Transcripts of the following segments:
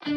Hola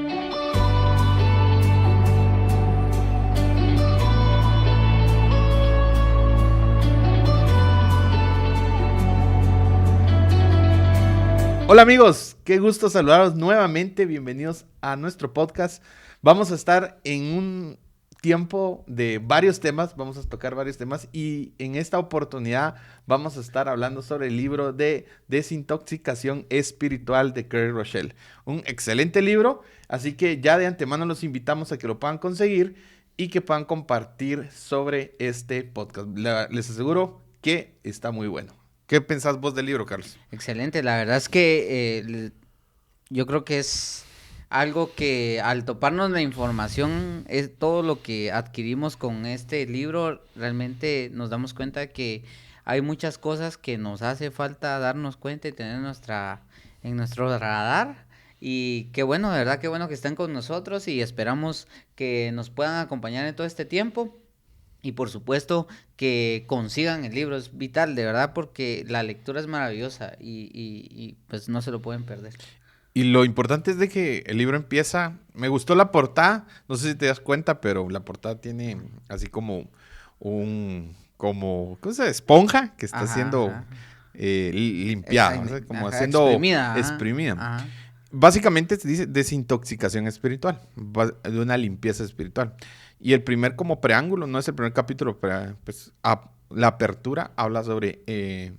amigos, qué gusto saludaros nuevamente, bienvenidos a nuestro podcast. Vamos a estar en un tiempo de varios temas, vamos a tocar varios temas y en esta oportunidad vamos a estar hablando sobre el libro de Desintoxicación Espiritual de Craig Groeschel. Un excelente libro, así que ya de antemano los invitamos a que lo puedan conseguir y que puedan compartir sobre este podcast. Les aseguro que está muy bueno. ¿Qué pensás vos del libro, Carlos? Excelente, la verdad es que yo creo que es algo que al toparnos la información, es todo lo que adquirimos con este libro, realmente nos damos cuenta que hay muchas cosas que nos hace falta darnos cuenta y tener en nuestro radar. Y qué bueno, de verdad, qué bueno que estén con nosotros y esperamos que nos puedan acompañar en todo este tiempo. Y por supuesto que consigan el libro, es vital, de verdad, porque la lectura es maravillosa y pues no se lo pueden perder. Y lo importante es de que el libro empieza, me gustó la portada, no sé si te das cuenta, pero la portada tiene así como ¿cómo se llama? Esponja que está Ajá, siendo ajá. limpiada, o sea, como Ajá, haciendo exprimida, ajá, exprimida. ajá. Básicamente se dice desintoxicación espiritual, de una limpieza espiritual. Y el primer como preámbulo, no es el primer capítulo, pero pues la apertura habla sobre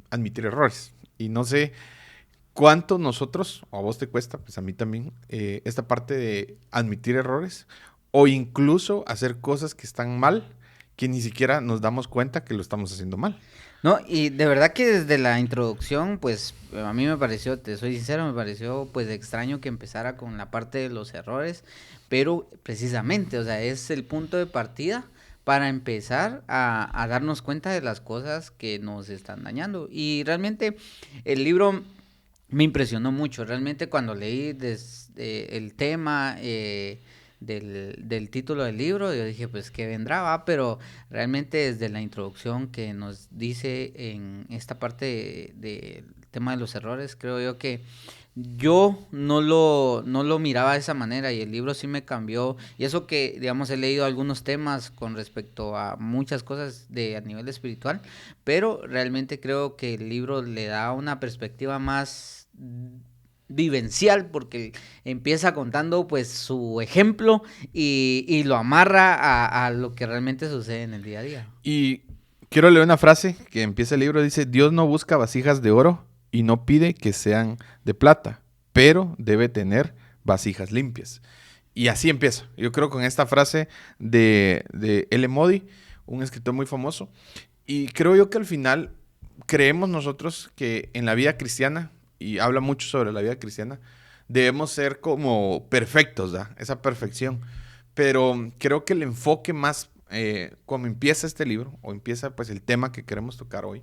admitir errores. Y no sé cuánto nosotros, o a vos te cuesta, pues a mí también, esta parte de admitir errores o incluso hacer cosas que están mal, que ni siquiera nos damos cuenta que lo estamos haciendo mal. No, y de verdad que desde la introducción, pues a mí me pareció, te soy sincero, me pareció pues extraño que empezara con la parte de los errores, pero precisamente, o sea, es el punto de partida para empezar a darnos cuenta de las cosas que nos están dañando. Y realmente el libro me impresionó mucho, realmente cuando leí el tema del título del libro, yo dije, pues, ¿qué vendrá? Va, pero realmente desde la introducción que nos dice en esta parte del tema de los errores, creo yo que yo no lo miraba de esa manera y el libro sí me cambió. Y eso que, digamos, he leído algunos temas con respecto a muchas cosas a nivel espiritual, pero realmente creo que el libro le da una perspectiva más vivencial porque empieza contando pues su ejemplo y lo amarra a lo que realmente sucede en el día a día. Y quiero leer una frase que empieza el libro, dice, Dios no busca vasijas de oro y no pide que sean de plata, pero debe tener vasijas limpias. Y así empieza. Yo creo con esta frase de L. Modi, un escritor muy famoso. Y creo yo que al final creemos nosotros que en la vida cristiana, y habla mucho sobre la vida cristiana, debemos ser como perfectos, ¿da? Esa perfección. Pero creo que el enfoque más, como empieza este libro, o empieza pues el tema que queremos tocar hoy,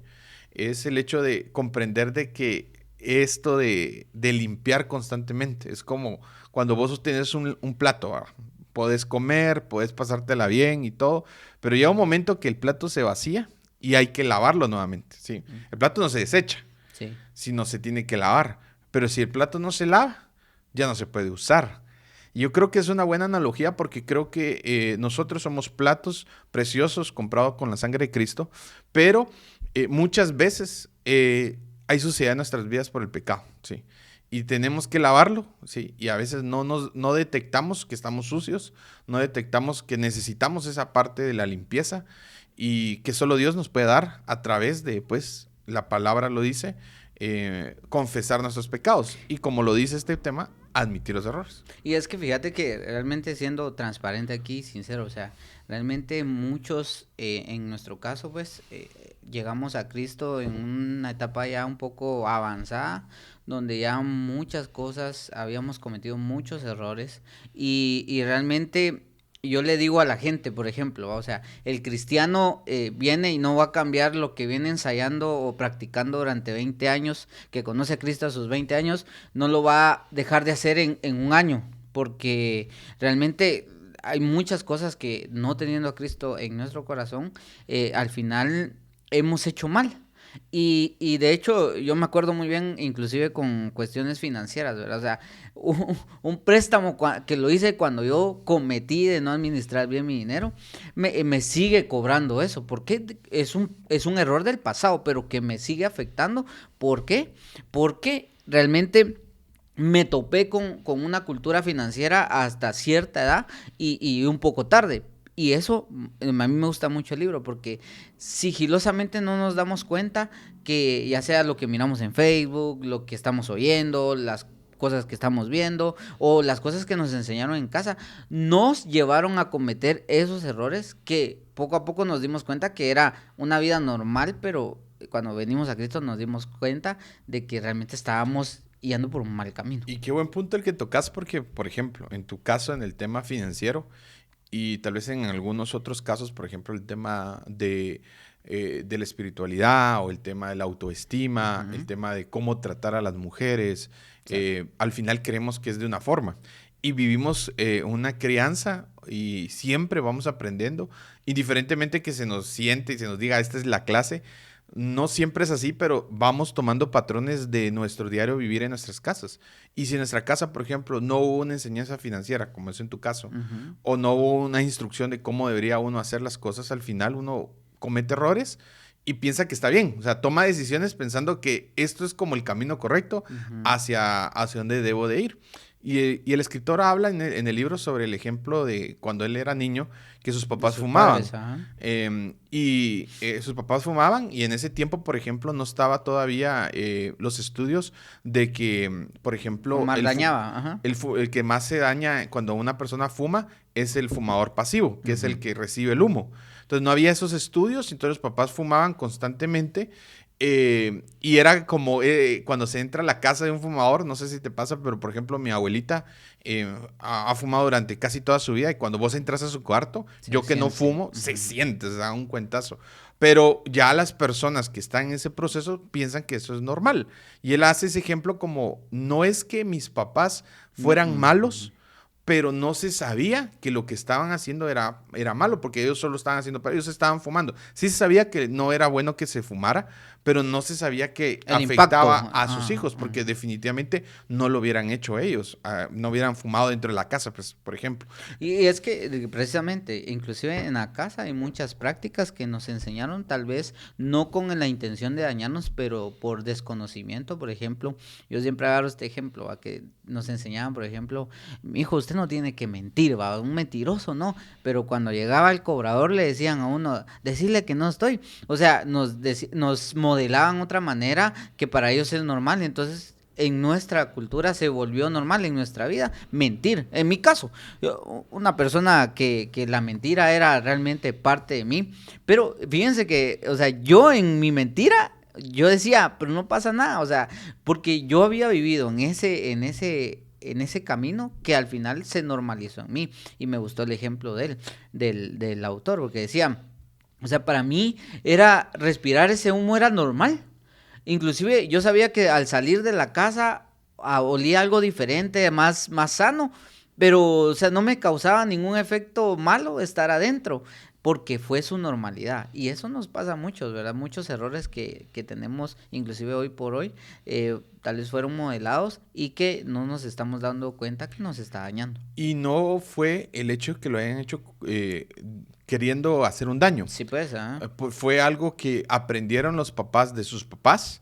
es el hecho de comprender de que esto de limpiar constantemente, es como cuando vos tienes un plato, ¿va? Podés comer, podés pasártela bien y todo, pero llega un momento que el plato se vacía y hay que lavarlo nuevamente, ¿sí? El plato no se desecha, Sí. sino se tiene que lavar. Pero si el plato no se lava, ya no se puede usar. Y yo creo que es una buena analogía porque creo que nosotros somos platos preciosos comprados con la sangre de Cristo, pero muchas veces hay suciedad en nuestras vidas por el pecado, ¿sí? Y tenemos que lavarlo, ¿sí? Y a veces no detectamos que estamos sucios, no detectamos que necesitamos esa parte de la limpieza y que solo Dios nos puede dar a través de, pues, la palabra lo dice, confesar nuestros pecados. Y como lo dice este tema, admitir los errores. Y es que fíjate que realmente siendo transparente aquí, sincero, o sea, realmente muchos, en nuestro caso, pues, llegamos a Cristo en una etapa ya un poco avanzada, donde ya muchas cosas, habíamos cometido muchos errores y realmente yo le digo a la gente, por ejemplo, o sea, el cristiano viene y no va a cambiar lo que viene ensayando o practicando durante 20 años, que conoce a Cristo a sus 20 años, no lo va a dejar de hacer en un año, porque realmente hay muchas cosas que no teniendo a Cristo en nuestro corazón, al final hemos hecho mal. Y de hecho, yo me acuerdo muy bien, inclusive con cuestiones financieras, ¿verdad? O sea, un préstamo que lo hice cuando yo cometí de no administrar bien mi dinero, me sigue cobrando eso. ¿Por qué? Es un error del pasado, pero que me sigue afectando. ¿Por qué? Porque realmente me topé con una cultura financiera hasta cierta edad y un poco tarde. Y eso, a mí me gusta mucho el libro porque sigilosamente no nos damos cuenta que ya sea lo que miramos en Facebook, lo que estamos oyendo, las cosas que estamos viendo o las cosas que nos enseñaron en casa, nos llevaron a cometer esos errores que poco a poco nos dimos cuenta que era una vida normal, pero cuando venimos a Cristo nos dimos cuenta de que realmente estábamos yendo por un mal camino. Y qué buen punto el que tocas porque, por ejemplo, en tu caso, en el tema financiero, y tal vez en algunos otros casos, por ejemplo, el tema de la espiritualidad o el tema de la autoestima, el Ujú. tema de cómo tratar a las mujeres, Sí. al final creemos que es de una forma. Y vivimos una crianza y siempre vamos aprendiendo, indiferentemente que se nos siente y se nos diga, esta es la clase. No siempre es así, pero vamos tomando patrones de nuestro diario vivir en nuestras casas. Y si en nuestra casa, por ejemplo, no hubo una enseñanza financiera, como es en tu caso, Ujú. o no hubo una instrucción de cómo debería uno hacer las cosas, al final uno comete errores y piensa que está bien. O sea, toma decisiones pensando que esto es como el camino correcto Ujú. hacia donde debo de ir. Y el escritor habla en el libro sobre el ejemplo de cuando él era niño, que sus De papás sus fumaban. padres, ajá. Sus papás fumaban y en ese tiempo, por ejemplo, no estaba todavía los estudios de que, por ejemplo, Fumar dañaba, ajá. el que más se daña cuando una persona fuma es el fumador pasivo, que es Ujú. el que recibe el humo. Entonces no había esos estudios, entonces los papás fumaban constantemente y era como cuando se entra a la casa de un fumador, no sé si te pasa, pero por ejemplo mi abuelita ha fumado durante casi toda su vida y cuando vos entras a su cuarto, Se yo que no siente. fumo, se Ujú. siente, se da un cuentazo. Pero ya las personas que están en ese proceso piensan que eso es normal. Y él hace ese ejemplo como, no es que mis papás fueran Ujú. malos, pero no se sabía que lo que estaban haciendo era malo, porque ellos solo estaban haciendo, ellos estaban fumando. Sí se sabía que no era bueno que se fumara, pero no se sabía que El impacto. afectaba a sus Ajá, hijos, porque ajá. definitivamente no lo hubieran hecho ellos, no hubieran fumado dentro de la casa, pues, por ejemplo. Y es que precisamente, inclusive en la casa hay muchas prácticas que nos enseñaron, tal vez no con la intención de dañarnos, pero por desconocimiento. Por ejemplo, yo siempre agarro este ejemplo, a que nos enseñaban, por ejemplo, mi hijo, usted no tiene que mentir, va, un mentiroso, no, pero cuando llegaba el cobrador le decían a uno, decirle que no estoy. O sea, nos modelaban otra manera que para ellos es normal, entonces en nuestra cultura se volvió normal en nuestra vida mentir. En mi caso, una persona que la mentira era realmente parte de mí, pero fíjense que, o sea, yo en mi mentira, yo decía, pero no pasa nada, o sea, porque yo había vivido en ese camino que al final se normalizó en mí y me gustó el ejemplo del autor, porque decía, o sea, para mí era respirar ese humo era normal. Inclusive yo sabía que al salir de la casa olía algo diferente, más sano, pero o sea, no me causaba ningún efecto malo estar adentro, porque fue su normalidad. Y eso nos pasa a muchos, ¿verdad? Muchos errores que tenemos, inclusive hoy por hoy, tal vez fueron modelados y que no nos estamos dando cuenta que nos está dañando. Y no fue el hecho que lo hayan hecho queriendo hacer un daño. Sí, pues, ¿ah? Fue algo que aprendieron los papás de sus papás.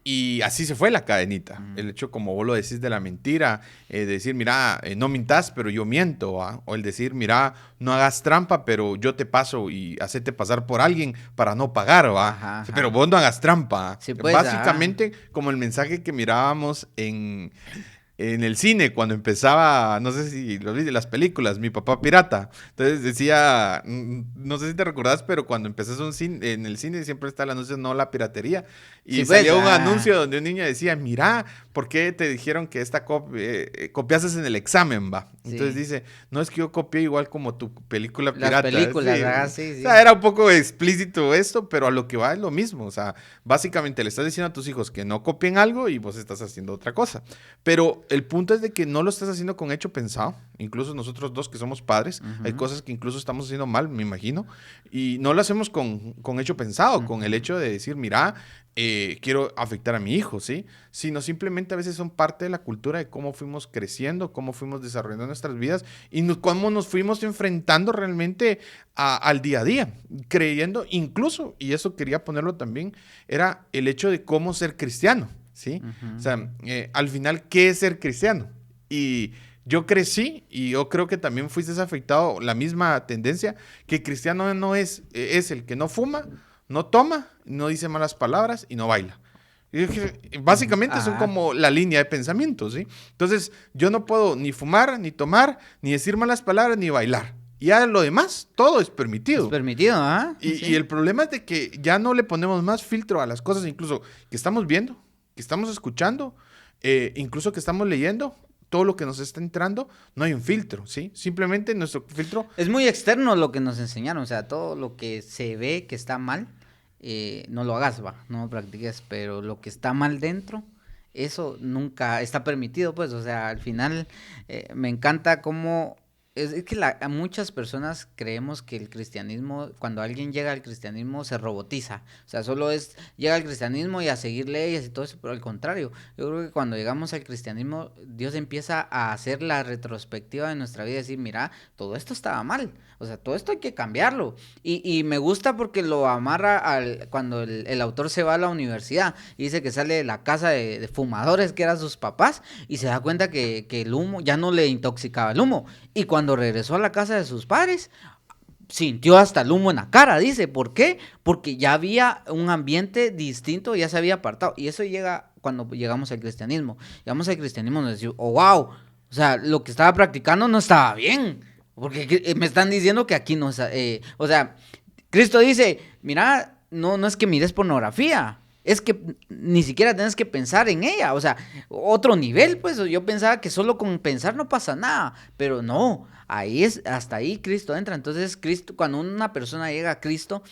Y así se fue la cadenita. Mm. El hecho, como vos lo decís, de la mentira, decir, mira, no mintas, pero yo miento. ¿Va? O el decir, mira, no hagas trampa, pero yo te paso y hacerte pasar por alguien para no pagar, ¿va? Ajá, Pero ajá. vos no hagas trampa. Sí, pues, ah. Básicamente, como el mensaje que mirábamos en el cine, cuando empezaba, no sé si lo viste, las películas, Mi Papá Pirata. Entonces decía, no sé si te recordás, pero cuando empezás en el cine siempre está el anuncio no la piratería. Sí, Y pues, salía un ah. anuncio donde un niño decía, mira, ¿por qué te dijeron que copiaste en el examen, va? Entonces Sí. dice, no es que yo copié igual como tu película Las pirata. películas, Sí. ah, O sí, sea, sí. era un poco explícito esto, pero a lo que va es lo mismo. O sea, básicamente le estás diciendo a tus hijos que no copien algo y vos estás haciendo otra cosa. Pero Pero el punto es de que no lo estás haciendo con hecho pensado. Incluso nosotros dos que somos padres, hay cosas que incluso estamos haciendo mal, me imagino. Y no lo hacemos con hecho pensado, con el hecho de decir, mira, quiero afectar a mi hijo, ¿sí? Sino simplemente a veces son parte de la cultura de cómo fuimos creciendo, cómo fuimos desarrollando nuestras vidas y cómo nos fuimos enfrentando realmente al día a día, creyendo incluso, y eso quería ponerlo también, era el hecho de cómo ser cristiano, ¿sí? O sea, al final, ¿qué es ser cristiano? Y yo crecí y yo creo que también fuiste afectado la misma tendencia, que cristiano no es el que no fuma, no toma, no dice malas palabras y no baila. Y básicamente son como la línea de pensamiento, ¿sí? Entonces, yo no puedo ni fumar, ni tomar, ni decir malas palabras, ni bailar. Y ya lo demás, todo es permitido. Es permitido, ¿ah? Y el problema es de que ya no le ponemos más filtro a las cosas, incluso que estamos viendo, que estamos escuchando, incluso que estamos leyendo. Todo lo que nos está entrando, no hay un filtro, ¿sí? Simplemente nuestro filtro... Es muy externo lo que nos enseñaron, o sea, todo lo que se ve que está mal, no lo hagas, no lo practiques, pero lo que está mal dentro, eso nunca está permitido, pues, o sea, al final me encanta cómo... Es que a muchas personas creemos que el cristianismo, cuando alguien llega al cristianismo, se robotiza. O sea, solo llega al cristianismo y a seguir leyes y todo eso, pero al contrario, yo creo que cuando llegamos al cristianismo, Dios empieza a hacer la retrospectiva de nuestra vida y decir, mira, todo esto estaba mal. O sea, todo esto hay que cambiarlo. Y me gusta porque lo amarra cuando el autor se va a la universidad y dice que sale de la casa de fumadores que eran sus papás y se da cuenta que el humo ya no le intoxicaba el humo. Y cuando regresó a la casa de sus padres, sintió hasta el humo en la cara, dice. ¿Por qué? Porque ya había un ambiente distinto, ya se había apartado. Y eso llega cuando llegamos al cristianismo. Llegamos al cristianismo y nos decimos, oh, wow, o sea, lo que estaba practicando no estaba bien. Porque me están diciendo que aquí no está, o sea, Cristo dice, mira, no es que mires pornografía, es que ni siquiera tienes que pensar en ella, o sea, otro nivel, pues yo pensaba que solo con pensar no pasa nada, pero no, hasta ahí Cristo entra. Entonces Cristo, cuando una persona llega a Cristo,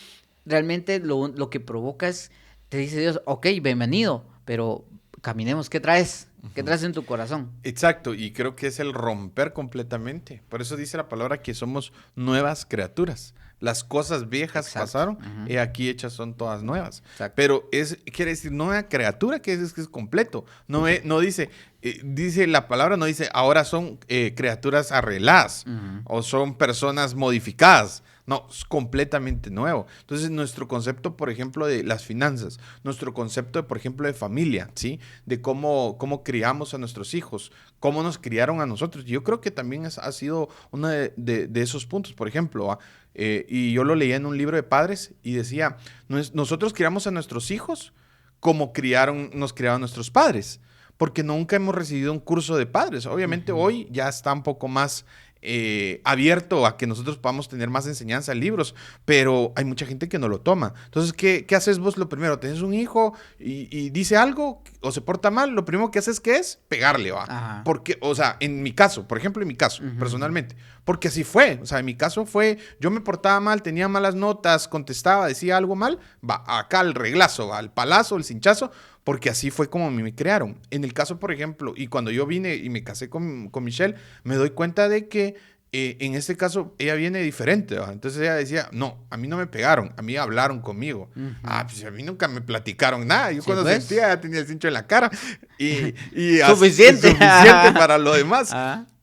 realmente lo que provoca es, te dice Dios, ok, bienvenido, pero caminemos, ¿qué traes? ¿Qué traes en tu corazón? Exacto, y creo que es el romper completamente. Por eso dice la palabra que somos nuevas criaturas. Las cosas viejas pasaron, y aquí hechas son todas nuevas. Exacto. Pero quiere decir nueva criatura, que es completo. No dice, dice la palabra, no dice ahora son criaturas arregladas o son personas modificadas. No, es completamente nuevo. Entonces, nuestro concepto, por ejemplo, de las finanzas, nuestro concepto, por ejemplo, de familia, ¿sí? De cómo criamos a nuestros hijos, cómo nos criaron a nosotros. Yo creo que también ha sido uno de esos puntos, por ejemplo, y yo lo leía en un libro de padres y decía, nosotros criamos a nuestros hijos como nos criaron nuestros padres, porque nunca hemos recibido un curso de padres. Obviamente hoy ya está un poco más abierto a que nosotros podamos tener más enseñanza en libros, pero hay mucha gente que no lo toma. Entonces, ¿qué haces vos? Lo primero, tenés un hijo y dice algo o se porta mal, lo primero que haces, ¿qué es? Pegarle, ¿va? Ajá. Porque, o sea, en mi caso, por ejemplo, personalmente, porque así fue. O sea, en mi caso fue, yo me portaba mal, tenía malas notas, contestaba, decía algo mal, va, acá al reglazo, va, al palazo, el cinchazo, porque así fue como me crearon. En el caso, por ejemplo, y cuando yo vine y me casé con Michelle, me doy cuenta de que en este caso ella viene diferente, ¿va? Entonces ella decía, no, a mí no me pegaron, a mí hablaron conmigo. Pues a mí nunca me platicaron nada. Yo sí, cuando pues sentía ya tenía el cincho en la cara y suficiente para lo demás.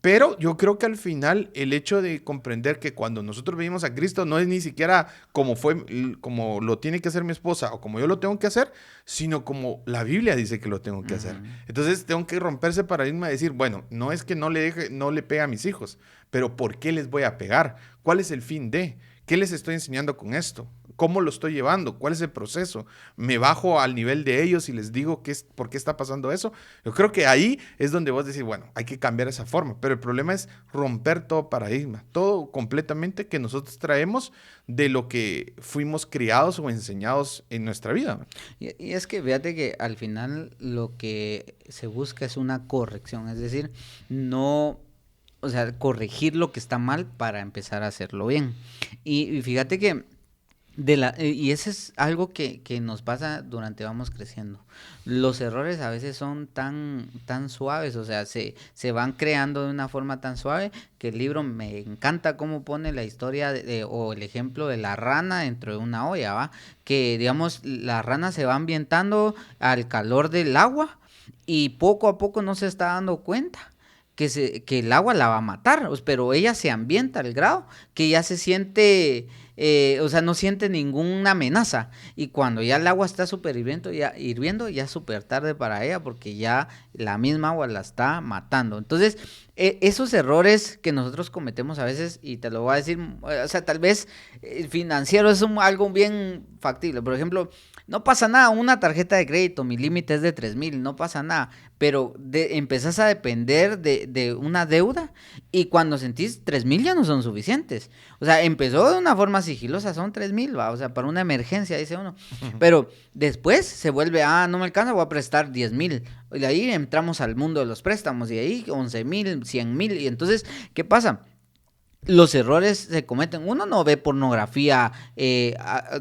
Pero yo creo que al final el hecho de comprender que cuando nosotros venimos a Cristo no es ni siquiera como lo tiene que hacer mi esposa o como yo lo tengo que hacer, sino como la Biblia dice que lo tengo que hacer. Entonces tengo que romper ese paradigma de decir, bueno, no es que no le pegue a mis hijos, pero ¿por qué les voy a pegar? ¿Cuál es el fin de? ¿Qué les estoy enseñando con esto? ¿Cómo lo estoy llevando? ¿Cuál es el proceso? ¿Me bajo al nivel de ellos y les digo por qué está pasando eso? Yo creo que ahí es donde vos decís, bueno, hay que cambiar esa forma. Pero el problema es romper todo paradigma, todo completamente que nosotros traemos de lo que fuimos criados o enseñados en nuestra vida. Y es que fíjate que al final lo que se busca es una corrección, es decir, o sea, corregir lo que está mal para empezar a hacerlo bien. Y fíjate que Y ese es algo que nos pasa durante vamos creciendo. Los errores a veces son tan suaves, o sea, se van creando de una forma tan suave que el libro me encanta cómo pone la historia o el ejemplo de la rana dentro de una olla, ¿va? Que, digamos, la rana se va ambientando al calor del agua y poco a poco no se está dando cuenta que el agua la va a matar, pero ella se ambienta al grado que ya se siente, o sea, no siente ninguna amenaza. Y cuando ya el agua está súper hirviendo, ya es súper tarde para ella porque ya la misma agua la está matando. Entonces, esos errores que nosotros cometemos a veces, y te lo voy a decir, o sea, tal vez el financiero es algo bien factible. Por ejemplo, no pasa nada, una tarjeta de crédito, mi límite es de 3,000, no pasa nada, pero empezás a depender de una deuda y cuando sentís 3,000 ya no son suficientes. O sea, empezó de una forma sigilosa, son 3,000, ¿va? O sea, para una emergencia, dice uno. Pero después se vuelve, no me alcanza, voy a prestar 10,000. Y de ahí entramos al mundo de los préstamos y ahí 11,000, 100,000. Y entonces, ¿qué pasa? Los errores se cometen. Uno no ve pornografía,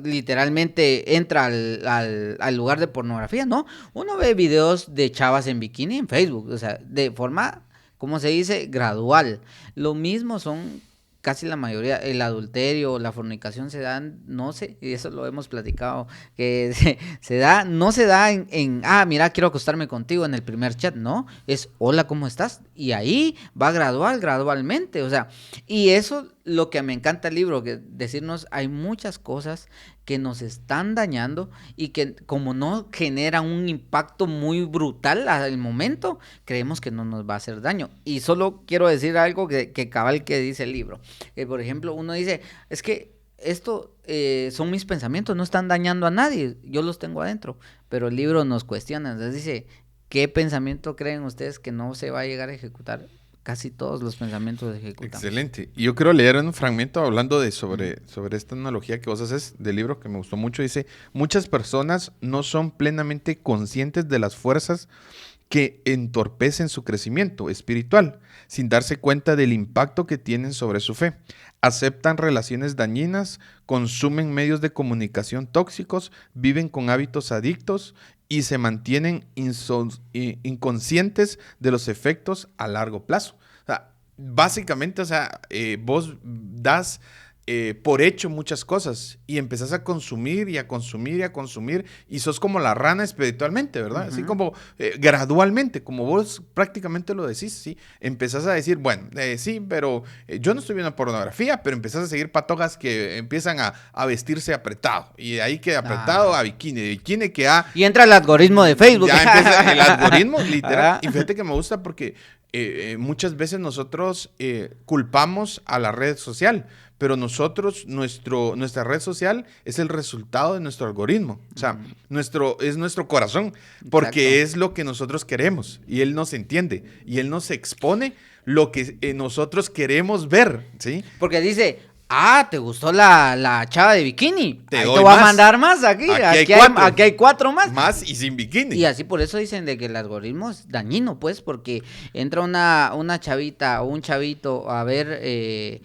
literalmente entra al lugar de pornografía, ¿no? Uno ve videos de chavas en bikini en Facebook, o sea, de forma, ¿cómo se dice? Gradual. Lo mismo son casi la mayoría, el adulterio, la fornicación se dan, no sé, y eso lo hemos platicado, que no se da mira, quiero acostarme contigo en el primer chat, no, es hola, ¿cómo estás? Y ahí va gradualmente, o sea, y eso lo que me encanta el libro, que decirnos hay muchas cosas que nos están dañando y que como no generan un impacto muy brutal al momento, creemos que no nos va a hacer daño. Y solo quiero decir algo que cabal que dice el libro. Por ejemplo, uno dice, es que esto son mis pensamientos, no están dañando a nadie, yo los tengo adentro. Pero el libro nos cuestiona, entonces dice, ¿qué pensamiento creen ustedes que no se va a llegar a ejecutar? Casi todos los pensamientos ejecutamos. Excelente. Y yo quiero leer un fragmento hablando sobre esta analogía que vos haces del libro que me gustó mucho. Dice, muchas personas no son plenamente conscientes de las fuerzas que entorpecen su crecimiento espiritual, sin darse cuenta del impacto que tienen sobre su fe. Aceptan relaciones dañinas, consumen medios de comunicación tóxicos, viven con hábitos adictos y se mantienen inconscientes de los efectos a largo plazo. O sea, básicamente, o sea, vos das por hecho muchas cosas y empezás a consumir y a consumir y a consumir y sos como la rana espiritualmente, ¿verdad? Uh-huh. Así como gradualmente, como vos prácticamente lo decís, ¿sí? Empezás a decir, bueno, sí, pero yo no estoy viendo pornografía, pero empezás a seguir patojas que empiezan a vestirse apretado y de ahí que apretado a bikini, de bikini que y entra el algoritmo de Facebook. Ya empieza el algoritmo, literal. Y fíjate que me gusta porque muchas veces nosotros culpamos a la red social, pero nosotros, nuestra red social es el resultado de nuestro algoritmo. O sea, es nuestro corazón, porque es lo que nosotros queremos. Y él nos entiende. Y él nos expone lo que nosotros queremos ver, ¿sí? Porque dice, ¿te gustó la chava de bikini? Te voy a mandar más aquí. Aquí hay 4 más. Más y sin bikini. Y así por eso dicen de que el algoritmo es dañino, pues, porque entra una chavita o un chavito a ver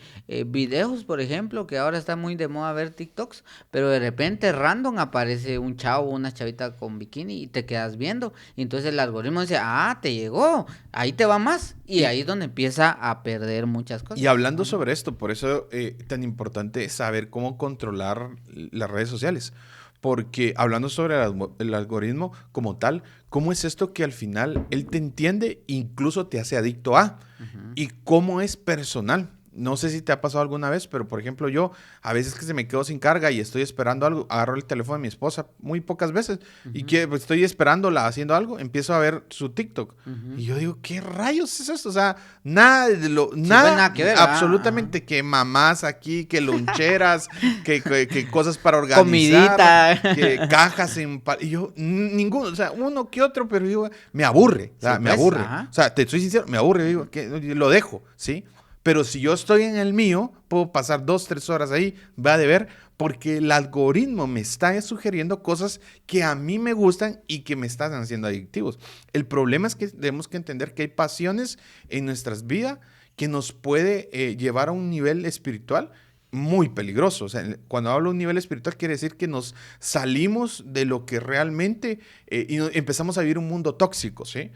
videos, por ejemplo, que ahora está muy de moda ver TikToks, pero de repente random aparece un chavo o una chavita con bikini y te quedas viendo. Y entonces el algoritmo dice, te llegó, ahí te va más. Y ahí es donde empieza a perder muchas cosas. Y hablando sobre esto, por eso tan importante es saber cómo controlar las redes sociales. Porque hablando sobre el algoritmo como tal, ¿cómo es esto que al final él te entiende e incluso te hace adicto a? Uh-huh. Y cómo es personal. No sé si te ha pasado alguna vez, pero por ejemplo yo, a veces que se me quedo sin carga y estoy esperando algo, agarro el teléfono de mi esposa, muy pocas veces, y que pues, estoy esperándola haciendo algo, empiezo a ver su TikTok. Y yo digo, ¿qué rayos es esto? O sea, nada que ver, absolutamente, que mamás aquí, que loncheras, que cosas para organizar. Comidita. Que cajas y yo, ninguno, o sea, uno que otro, pero yo, me aburre, o sea, me aburre. Ajá. O sea, te soy sincero, me aburre, digo, que lo dejo, ¿sí? Pero si yo estoy en el mío, puedo pasar 2-3 horas ahí, va a ver, porque el algoritmo me está sugiriendo cosas que a mí me gustan y que me están haciendo adictivos. El problema es que tenemos que entender que hay pasiones en nuestras vidas que nos puede llevar a un nivel espiritual muy peligroso. O sea, cuando hablo de un nivel espiritual quiere decir que nos salimos de lo que realmente empezamos a vivir un mundo tóxico, ¿sí?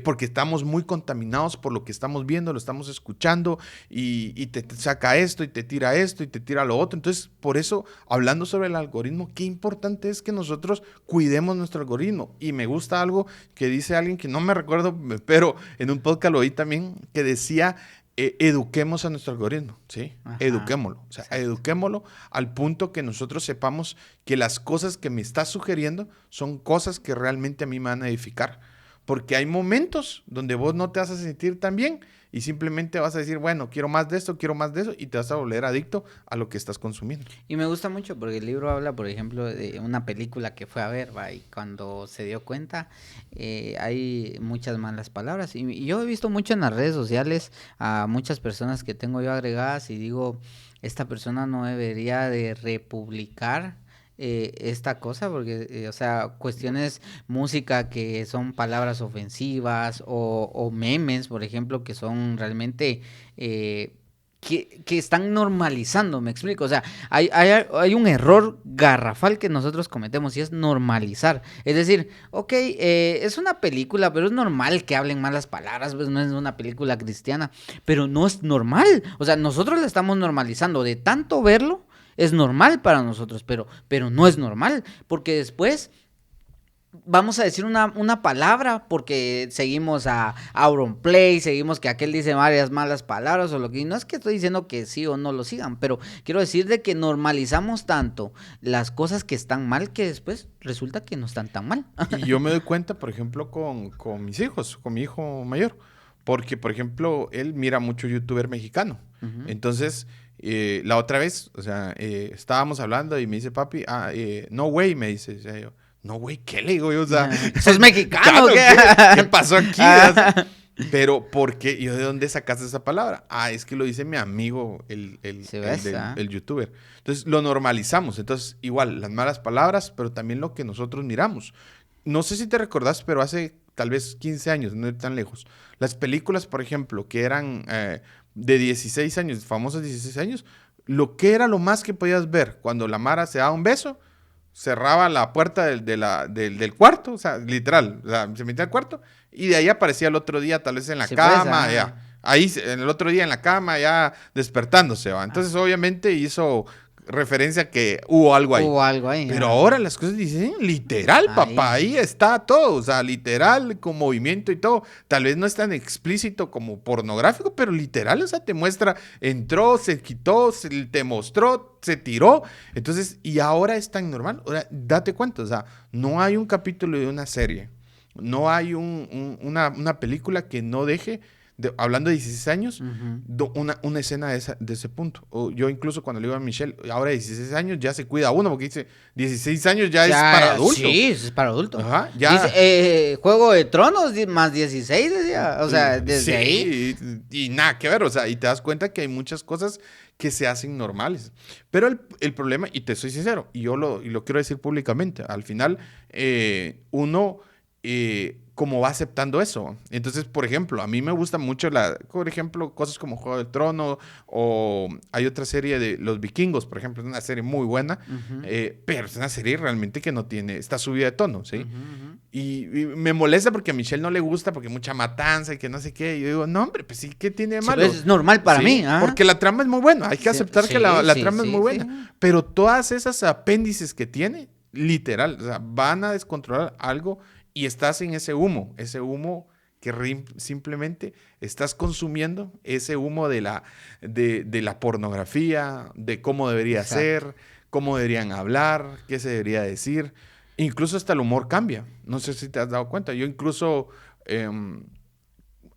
Porque estamos muy contaminados por lo que estamos viendo, lo estamos escuchando y te saca esto y te tira esto y te tira lo otro. Entonces, por eso, hablando sobre el algoritmo, qué importante es que nosotros cuidemos nuestro algoritmo. Y me gusta algo que dice alguien que no me recuerdo, pero en un podcast lo oí también, que decía eduquemos a nuestro algoritmo, ¿sí? Ajá. Eduquémoslo. O sea, Exacto. eduquémoslo al punto que nosotros sepamos que las cosas que me está sugiriendo son cosas que realmente a mí me van a edificar. Porque hay momentos donde vos no te vas a sentir tan bien y simplemente vas a decir, bueno, quiero más de esto, quiero más de eso, y te vas a volver adicto a lo que estás consumiendo. Y me gusta mucho porque el libro habla, por ejemplo, de una película que fue a ver, ¿va? Y cuando se dio cuenta, hay muchas malas palabras. Y yo he visto mucho en las redes sociales a muchas personas que tengo yo agregadas y digo, esta persona no debería de republicar esta cosa, porque, o sea, cuestiones, música que son palabras ofensivas o memes, por ejemplo, que son realmente... que están normalizando, me explico. O sea, hay un error garrafal que nosotros cometemos y es normalizar. Es decir, ok, es una película, pero es normal que hablen malas palabras, pues no es una película cristiana, pero no es normal. O sea, nosotros la estamos normalizando de tanto verlo. Es normal para nosotros, pero no es normal, porque después vamos a decir una palabra porque seguimos a Auronplay, seguimos que aquel dice varias malas palabras o lo que... No es que estoy diciendo que sí o no lo sigan, pero quiero decir de que normalizamos tanto las cosas que están mal que después resulta que no están tan mal. Y yo me doy cuenta, por ejemplo, con mis hijos, con mi hijo mayor, porque, por ejemplo, él mira mucho youtuber mexicano. Ujú. Entonces, la otra vez, o sea, estábamos hablando y me dice, papi, no way, me dice. O sea, yo, no way, ¿qué le digo yo? O sea, ¿Sos mexicano claro, o qué? ¿qué pasó aquí? Ah, Pero, ¿por qué? ¿Y de dónde sacaste esa palabra? Ah, es que lo dice mi amigo, se ves, el youtuber. Entonces, lo normalizamos. Entonces, igual, las malas palabras, pero también lo que nosotros miramos. No sé si te recordás, pero hace tal vez 15 años, no tan lejos, las películas, por ejemplo, que eran de 16 años, famosas 16 años, lo que era lo más que podías ver cuando la Mara se daba un beso, cerraba la puerta del cuarto, o sea, literal, o sea, se metía al cuarto y de ahí aparecía el otro día, tal vez en la sí, pues, cama, ya. Ahí, en el otro día en la cama, ya despertándose, ¿va? Entonces, obviamente, hizo referencia a que hubo algo ahí. hubo algo ahí. Pero ahora las cosas dicen literal, papá, Ahí. ahí está todo, o sea, literal, con movimiento y todo. Tal vez no es tan explícito como pornográfico, pero literal, o sea, te muestra, entró, se quitó, te mostró, se tiró. Entonces, y ahora es tan normal. Ahora, date cuenta, o sea, no hay un capítulo de una serie, no hay una película que no deje, hablando de 16 años, Ujú. una escena de ese punto. O yo incluso cuando le digo a Michelle, ahora de 16 años ya se cuida uno, porque dice, 16 años ya es para adulto. Sí, es para adulto. Ajá, ya. Dice, Juego de Tronos más 16, decía. O sea, desde Sí, ahí. y nada que ver, o sea, y te das cuenta que hay muchas cosas que se hacen normales. Pero el problema, y te soy sincero, y lo quiero decir públicamente, al final uno como va aceptando eso. Entonces, por ejemplo, a mí me gusta mucho, por ejemplo, cosas como Juego de Tronos, o hay otra serie de Los Vikingos, por ejemplo, es una serie muy buena, Ujú, pero es una serie realmente que no tiene, está subida de tono, ¿sí? ujú, ujú. Y me molesta porque a Michelle no le gusta, porque mucha matanza y que no sé qué. Y yo digo, no, hombre, pues sí, ¿qué tiene de Sí, malo? pues, es normal para Sí, mí. ¿Ah? porque la trama es muy buena. Hay que Sí, aceptar que sí, la sí, trama es muy sí, sí. buena. Pero todas esas apéndices que tiene, literal, o sea, van a descontrolar algo y estás en ese humo que simplemente estás consumiendo, ese humo de la pornografía, de cómo debería Exacto. ser, cómo deberían hablar, qué se debería decir. Incluso hasta el humor cambia. No sé si te has dado cuenta. Yo incluso,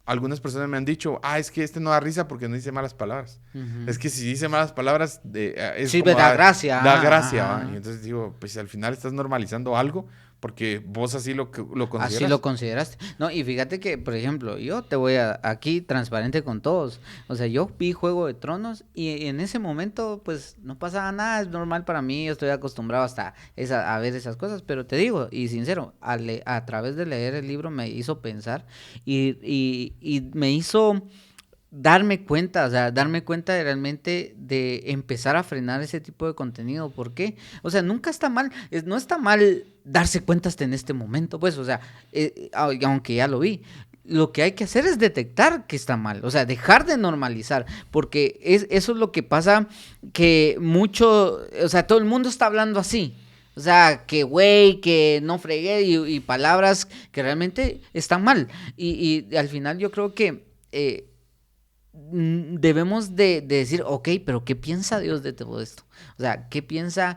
algunas personas me han dicho, es que este no da risa porque no dice malas palabras. Ujú. Es que si dice malas palabras, es Sí, pues como da gracia. da Ajá, gracia, ajá, ¿va? Y ajá. entonces digo, pues al final estás normalizando algo porque vos así lo Así lo consideras. consideraste. No, y fíjate que, por ejemplo, yo te voy a aquí transparente con todos. O sea, yo vi Juego de Tronos y en ese momento, pues, no pasaba nada, es normal para mí, yo estoy acostumbrado hasta a ver esas cosas, pero te digo, y sincero, a través de leer el libro me hizo pensar y me hizo darme cuenta, o sea, darme cuenta de realmente de empezar a frenar ese tipo de contenido. ¿Por qué? O sea, nunca está mal, no está mal darse cuenta hasta en este momento, pues, o sea, aunque ya lo vi. Lo que hay que hacer es detectar que está mal, o sea, dejar de normalizar, porque eso es lo que pasa, que mucho, o sea, todo el mundo está hablando así. O sea, que güey, que no fregué y palabras que realmente están mal. Y al final yo creo que debemos de decir, ok, pero ¿qué piensa Dios de todo esto? O sea, ¿qué piensan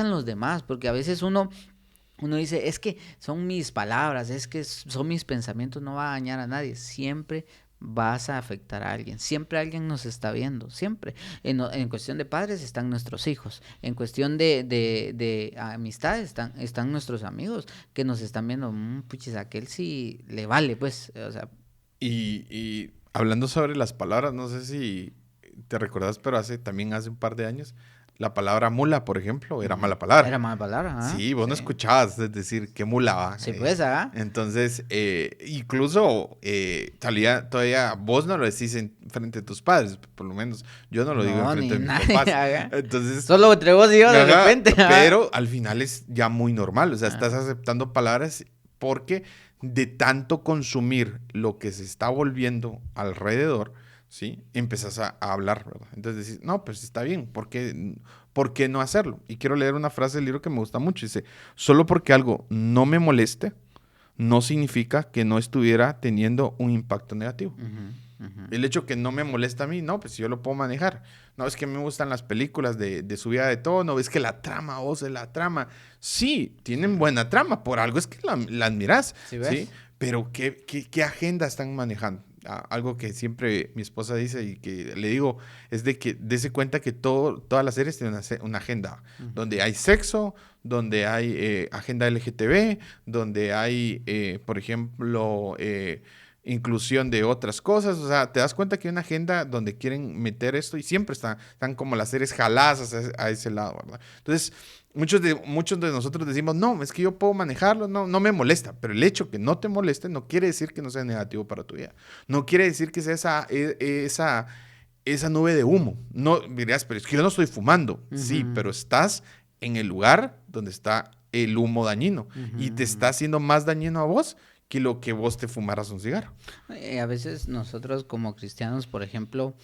los demás? Porque a veces uno dice, es que son mis palabras, es que son mis pensamientos, no va a dañar a nadie. Siempre vas a afectar a alguien, siempre alguien nos está viendo, siempre. En cuestión de padres están nuestros hijos, en cuestión de amistades están nuestros amigos que nos están viendo, puchis, aquel sí le vale, pues, o sea. Y hablando sobre las palabras, no sé si te recordás, pero hace un par de años, la palabra mula, por ejemplo, era mala Era palabra. mala palabra, ¿ah? Sí, vos no Sí. escuchabas, es decir, qué mula va. Sí, pues, ¿ah? Entonces, incluso todavía vos no lo decís en frente de tus padres, por lo menos yo no lo digo en No, frente ni de mis nadie papás. haga. Entonces, Solo entre vos y yo de ajá, repente. pero al final es ya muy normal, o sea, Ah. estás aceptando palabras porque de tanto consumir lo que se está volviendo alrededor, ¿sí? Empezás a hablar, ¿verdad? Entonces decís, no, pues está bien, ¿por qué no hacerlo? Y quiero leer una frase del libro que me gusta mucho, dice, solo porque algo no me moleste, no significa que no estuviera teniendo un impacto negativo. Ujú, ujú. El hecho que no me molesta a mí, no, pues yo lo puedo manejar. No, es que me gustan las películas de subida de tono, es que la trama, vos es la trama. Sí, tienen buena trama, por algo es que la admirás, ¿Sí ¿sí? ves? Pero ¿qué agenda están manejando? Algo que siempre mi esposa dice y que le digo es de que dése cuenta que todas las series tienen una agenda, donde Ujú. hay sexo, donde hay agenda LGTB, donde hay, por ejemplo, inclusión de otras cosas, o sea, te das cuenta que hay una agenda donde quieren meter esto y siempre están como las series jaladas a ese lado, ¿verdad? Entonces, muchos de nosotros decimos, no, es que yo puedo manejarlo, no me molesta, pero el hecho que no te moleste no quiere decir que no sea negativo para tu vida, no quiere decir que sea esa nube de humo, no, dirías, pero es que yo no estoy fumando, sí, Ujú, pero estás en el lugar donde está el humo dañino ujú, y te está ujú. haciendo más dañino a vos que lo que vos te fumaras un cigarro. A veces nosotros como cristianos, por ejemplo,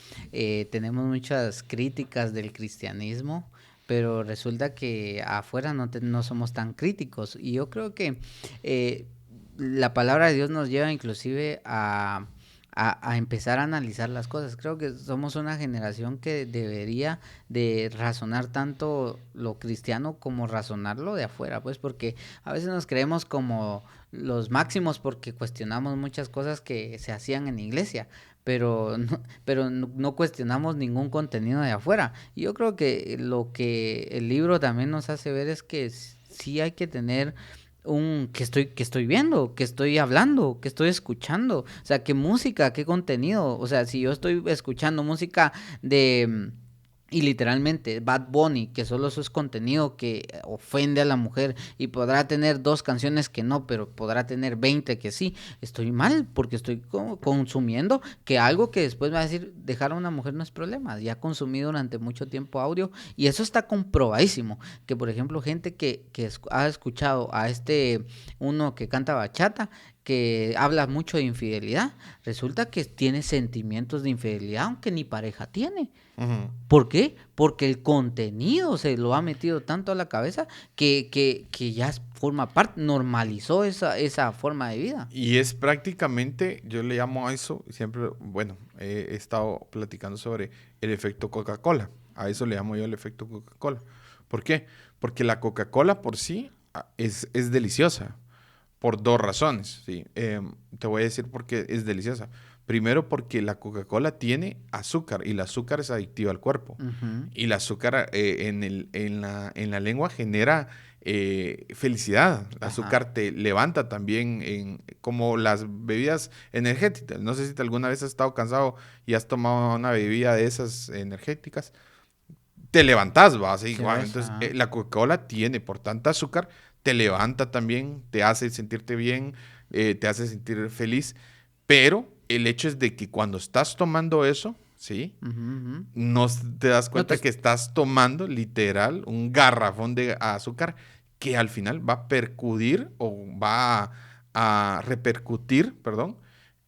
tenemos muchas críticas del cristianismo, pero resulta que afuera no somos tan críticos. Y yo creo que eh, la palabra de Dios nos lleva inclusive a empezar a analizar las cosas. Creo que somos una generación que debería de razonar tanto lo cristiano como razonarlo de afuera, pues porque a veces nos creemos como los máximos porque cuestionamos muchas cosas que se hacían en iglesia, pero no cuestionamos ningún contenido de afuera. Y yo creo que lo que el libro también nos hace ver es que sí hay que tener que estoy viendo, que estoy hablando, que estoy escuchando, o sea, qué música, qué contenido, o sea, si yo estoy escuchando música de y literalmente Bad Bunny, que solo eso es contenido que ofende a la mujer y podrá tener 2 canciones que no, pero podrá tener 20 que sí, estoy mal porque estoy consumiendo que algo que después me va a decir dejar a una mujer no es problema, ya ha consumido durante mucho tiempo audio y eso está comprobadísimo, que por ejemplo gente que ha escuchado a uno que canta bachata, que habla mucho de infidelidad, resulta que tiene sentimientos de infidelidad aunque ni pareja tiene. Ujú. ¿Por qué? Porque el contenido se lo ha metido tanto a la cabeza que ya forma parte, normalizó esa forma de vida. Y es prácticamente, yo le llamo a eso, siempre, bueno, he estado platicando sobre el efecto Coca-Cola. A eso le llamo yo el efecto Coca-Cola. ¿Por qué? Porque la Coca-Cola por sí es deliciosa, por dos razones, ¿sí? Te voy a decir por qué es deliciosa. Primero, porque la Coca-Cola tiene azúcar y el azúcar es adictivo al cuerpo. Ujú. Y el azúcar en la lengua genera felicidad. El Ajá. azúcar te levanta también, como las bebidas energéticas. No sé si alguna vez has estado cansado y has tomado una bebida de esas energéticas. Te levantás, vas. Sí, Igual. ves. Entonces, Ajá. la Coca-Cola tiene, por tanta azúcar, te levanta también, te hace sentirte bien, te hace sentir feliz, pero el hecho es de que cuando estás tomando eso, ¿sí? Ujú. No te das cuenta te- que estás tomando literal un garrafón de azúcar que al final va a percudir o va a repercutir, perdón,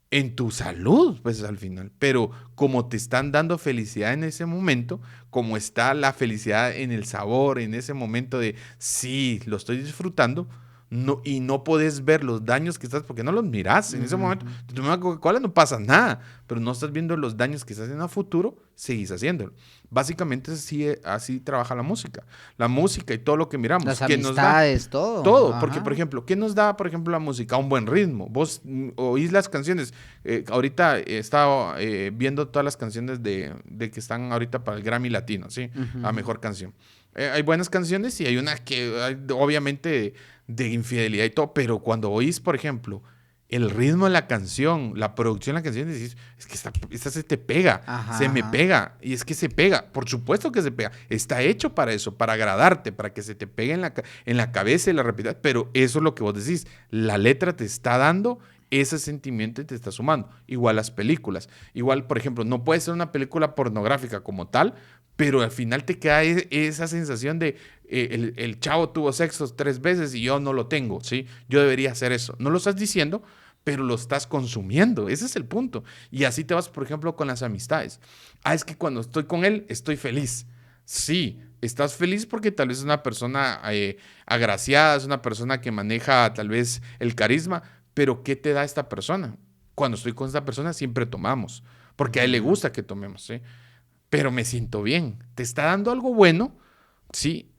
en tu salud, pues al final. Pero como te están dando felicidad en ese momento, como está la felicidad en el sabor, en ese momento de sí, lo estoy disfrutando, no, y no puedes ver los daños que estás, porque no los miras en ese momento. Ujú. Te tomas Coca-Cola, no pasa nada, pero no estás viendo los daños que estás haciendo a futuro, seguís haciéndolo. Básicamente así trabaja la música. La música y todo lo que miramos, Las que nos da amistades, todo. todo, porque por Ajá. ejemplo, ¿qué nos da, por ejemplo, la música? Un buen ritmo. Vos oís las canciones. Ahorita he estado viendo todas las canciones de que están ahorita para el Grammy Latino, ¿sí? La Ujú. mejor canción. Hay buenas canciones y hay una que obviamente de infidelidad y todo, pero cuando oís, por ejemplo, el ritmo de la canción, la producción de la canción, decís, es que esta se te pega, Ajá, se me ajá. pega, y es que se pega, por supuesto que se pega, está hecho para eso, para agradarte, para que se te pegue en la cabeza y la repitas, pero eso es lo que vos decís, la letra te está dando ese sentimiento y te está sumando. Igual las películas, igual, por ejemplo, no puede ser una película pornográfica como tal, pero al final te queda esa sensación de el chavo tuvo sexo 3 veces y yo no lo tengo, ¿sí? Yo debería hacer eso. No lo estás diciendo, pero lo estás consumiendo. Ese es el punto. Y así te vas, por ejemplo, con las amistades. Ah, es que cuando estoy con él, estoy feliz. Sí, estás feliz porque tal vez es una persona agraciada, es una persona que maneja tal vez el carisma, pero ¿qué te da esta persona? Cuando estoy con esta persona siempre tomamos, porque a él le Ujú. gusta que tomemos, ¿sí? Pero me siento bien. Te está dando algo bueno, sí,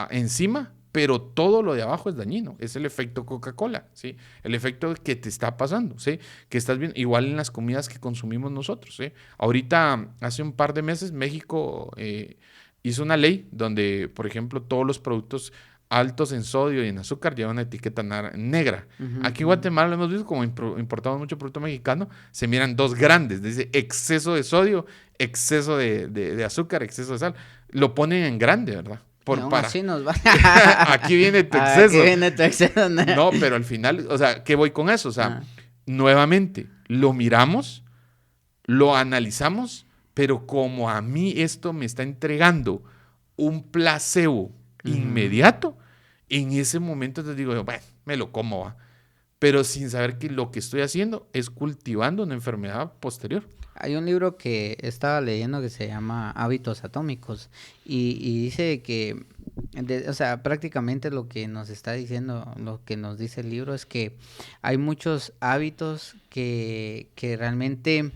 encima, pero todo lo de abajo es dañino. Es el efecto Coca-Cola, ¿sí? El efecto que te está pasando, ¿sí? Que estás bien, igual en las comidas que consumimos nosotros, ¿sí? Ahorita, hace un par de meses, México hizo una ley donde, por ejemplo, todos los productos altos en sodio y en azúcar llevan una etiqueta negra. Ujú, Aquí en ujú. Guatemala lo hemos visto, como importamos mucho producto mexicano, se miran dos grandes, dice exceso de sodio, exceso de azúcar, exceso de sal. Lo ponen en grande, ¿verdad? Y Por aún para. así nos va. Aquí viene tu Aquí exceso. viene tu exceso. ¿No? No, pero al final, o sea, ¿qué voy con eso? O sea, Ah, nuevamente, lo miramos, lo analizamos, pero como a mí esto me está entregando un placebo ujú. inmediato, en ese momento te digo, bueno, me lo como, va. Pero sin saber que lo que estoy haciendo es cultivando una enfermedad posterior. Hay un libro que estaba leyendo que se llama Hábitos Atómicos y dice que, o sea, prácticamente lo que nos está diciendo, lo que nos dice el libro es que hay muchos hábitos que realmente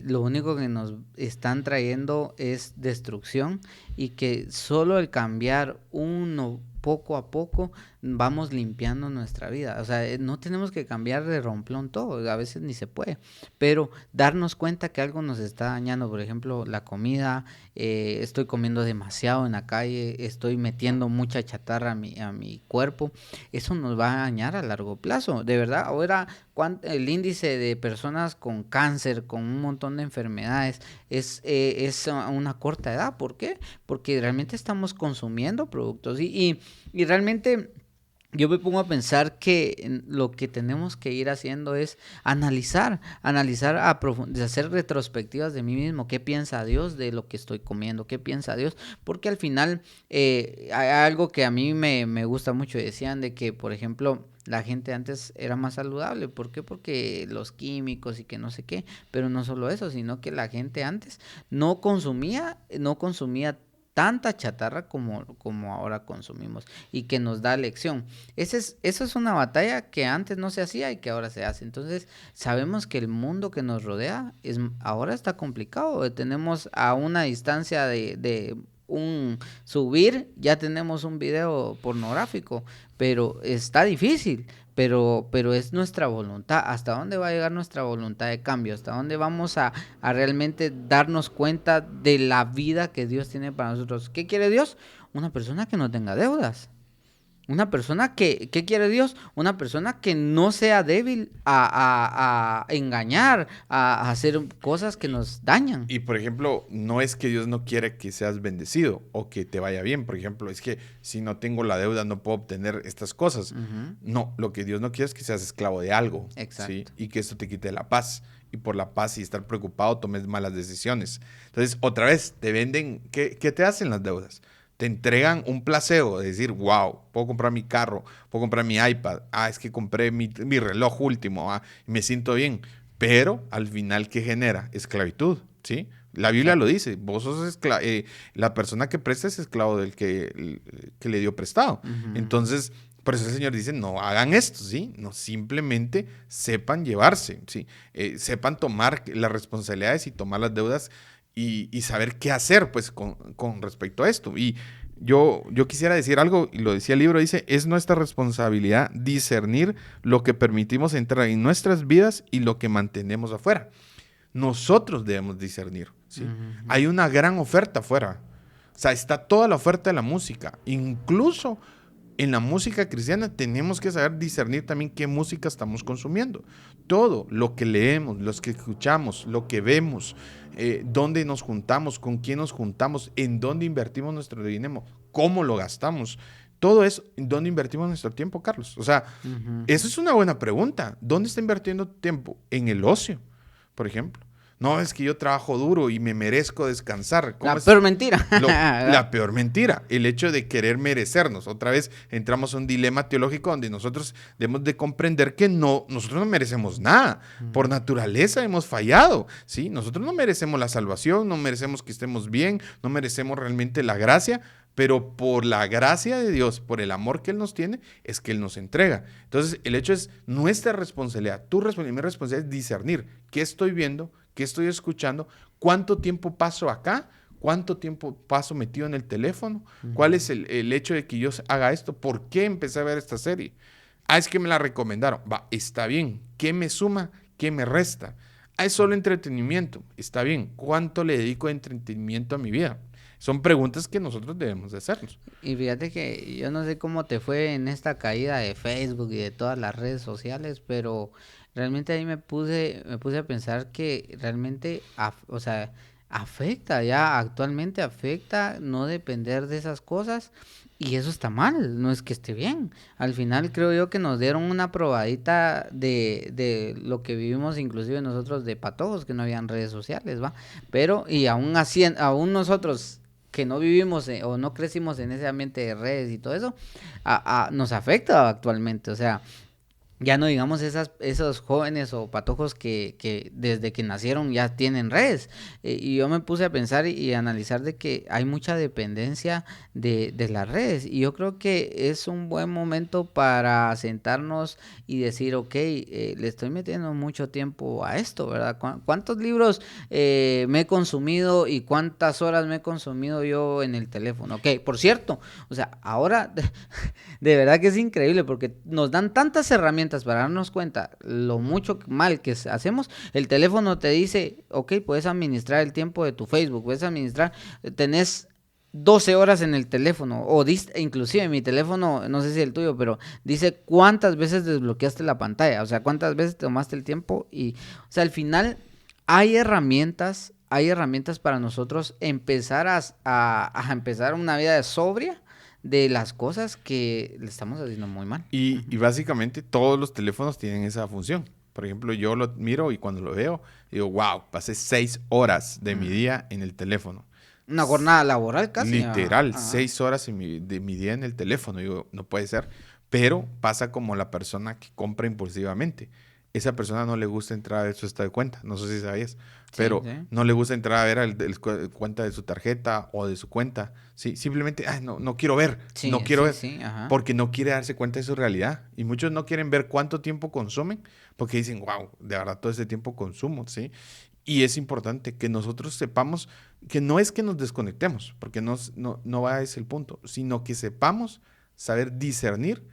lo único que nos están trayendo es destrucción y que solo el cambiar uno poco a poco vamos limpiando nuestra vida. O sea, no tenemos que cambiar de romplón todo, a veces ni se puede, pero darnos cuenta que algo nos está dañando, por ejemplo, la comida, estoy comiendo demasiado en la calle, estoy metiendo mucha chatarra a mi cuerpo, eso nos va a dañar a largo plazo, de verdad. Ahora el índice de personas con cáncer, con un montón de enfermedades, es a una corta edad. ¿Por qué? Porque realmente estamos consumiendo productos y realmente yo me pongo a pensar que lo que tenemos que ir haciendo es analizar, hacer retrospectivas de mí mismo, qué piensa Dios de lo que estoy comiendo, qué piensa Dios, porque al final hay algo que a mí me gusta mucho, decían de que, por ejemplo, la gente antes era más saludable, ¿por qué? Porque los químicos y que no sé qué, pero no solo eso, sino que la gente antes no consumía tanta chatarra como ahora consumimos y que nos da lección. Eso es una batalla que antes no se hacía y que ahora se hace. Entonces, sabemos que el mundo que nos rodea ahora está complicado. Tenemos a una distancia de un subir, ya tenemos un video pornográfico, pero está difícil. Pero es nuestra voluntad. ¿Hasta dónde va a llegar nuestra voluntad de cambio? ¿Hasta dónde vamos a realmente darnos cuenta de la vida que Dios tiene para nosotros? ¿Qué quiere Dios? Una persona que no tenga deudas. Una persona ¿qué quiere Dios? Una persona que no sea débil a engañar, a hacer cosas que nos dañan. Y por ejemplo, no es que Dios no quiere que seas bendecido o que te vaya bien. Por ejemplo, es que si no tengo la deuda no puedo obtener estas cosas. Ujú. No, lo que Dios no quiere es que seas esclavo de algo, ¿sí? Exacto. Y que esto te quite la paz. Y por la paz y estar preocupado tomes malas decisiones. Entonces, otra vez, te venden, ¿qué te hacen las deudas? Te entregan un placebo de decir, wow, puedo comprar mi carro, puedo comprar mi iPad, es que compré mi reloj último, y me siento bien. Pero al final, ¿qué genera? Esclavitud, ¿sí? La Biblia lo Exacto. dice, vos sos la persona que presta es esclavo del que le dio prestado. Ujú. Entonces, por eso el Señor dice, no hagan esto, ¿sí? No, simplemente sepan llevarse, ¿sí? Sepan tomar las responsabilidades y tomar las deudas y saber qué hacer, pues, con respecto a esto. Y yo quisiera decir algo, y lo decía el libro, dice, es nuestra responsabilidad discernir lo que permitimos entrar en nuestras vidas y lo que mantenemos afuera. Nosotros debemos discernir, ¿sí? Ujú. Hay una gran oferta afuera. O sea, está toda la oferta de la música. Incluso en la música cristiana tenemos que saber discernir también qué música estamos consumiendo. Todo lo que leemos, lo que escuchamos, lo que vemos, dónde nos juntamos, con quién nos juntamos, en dónde invertimos nuestro dinero, cómo lo gastamos. Todo eso, ¿en dónde invertimos nuestro tiempo, Carlos? O sea, Ujú. eso es una buena pregunta. ¿Dónde está invirtiendo tiempo? En el ocio, por ejemplo. No, es que yo trabajo duro y me merezco descansar. ¿Cómo La es? peor mentira. La peor mentira, el hecho de querer merecernos. Otra vez entramos a un dilema teológico donde nosotros debemos de comprender que nosotros no merecemos nada. Por Ujú. naturaleza hemos fallado, ¿sí? Nosotros no merecemos la salvación, no merecemos que estemos bien, no merecemos realmente la gracia, pero por la gracia de Dios, por el amor que Él nos tiene, es que Él nos entrega. Entonces, el hecho es nuestra responsabilidad, tu responsabilidad, mi responsabilidad es discernir qué estoy viendo, qué estoy escuchando, cuánto tiempo paso acá, cuánto tiempo paso metido en el teléfono, cuál Ujú. es el hecho de que yo haga esto, por qué empecé a ver esta serie. Es que me la recomendaron. Va, está bien. ¿Qué me suma? ¿Qué me resta? Es solo entretenimiento. Está bien. ¿Cuánto le dedico de entretenimiento a mi vida? Son preguntas que nosotros debemos de hacernos. Y fíjate que yo no sé cómo te fue en esta caída de Facebook y de todas las redes sociales, pero realmente ahí me puse a pensar que realmente, o sea, afecta, ya actualmente afecta no depender de esas cosas y eso está mal, no es que esté bien. Al final creo yo que nos dieron una probadita de lo que vivimos inclusive nosotros de patojos, que no habían redes sociales, ¿va? Pero, y aún así, aún nosotros que no vivimos o no crecimos en ese ambiente de redes y todo eso, nos afecta actualmente. O sea, ya no digamos esos jóvenes o patojos que desde que nacieron ya tienen redes. Y yo me puse a pensar y analizar de que hay mucha dependencia de las redes. Y yo creo que es un buen momento para sentarnos y decir, ok, le estoy metiendo mucho tiempo a esto, ¿verdad? ¿Cuántos libros me he consumido y cuántas horas me he consumido yo en el teléfono? Ok, por cierto, o sea, ahora de verdad que es increíble porque nos dan tantas herramientas para darnos cuenta lo mucho mal que hacemos. El teléfono te dice, ok, puedes administrar el tiempo de tu Facebook, puedes administrar, tenés 12 horas en el teléfono, o inclusive mi teléfono, no sé si el tuyo, pero dice cuántas veces desbloqueaste la pantalla, o sea, cuántas veces tomaste el tiempo y, o sea, al final hay herramientas para nosotros empezar a empezar una vida sobria de las cosas que le estamos haciendo muy mal. Y básicamente todos los teléfonos tienen esa función. Por ejemplo, yo lo miro y cuando lo veo, digo, wow, pasé 6 horas de mi Ujú. día en el teléfono. Una jornada laboral casi. Literal, Ajá. 6 horas de mi día en el teléfono. Digo, no puede ser. Pero pasa como la persona que compra impulsivamente. Esa persona no le gusta entrar a ver su estado de cuenta. No sé si sabías. Sí, Pero sí. no le gusta entrar a ver cuenta de su tarjeta o de su cuenta. Sí, simplemente, no, no quiero ver. No Sí, quiero sí, ver. sí, ajá. Porque no quiere darse cuenta de su realidad. Y muchos no quieren ver cuánto tiempo consumen. Porque dicen, wow, de verdad todo ese tiempo consumo. ¿Sí? Y es importante que nosotros sepamos que no es que nos desconectemos, porque no va a ese el punto, sino que sepamos saber discernir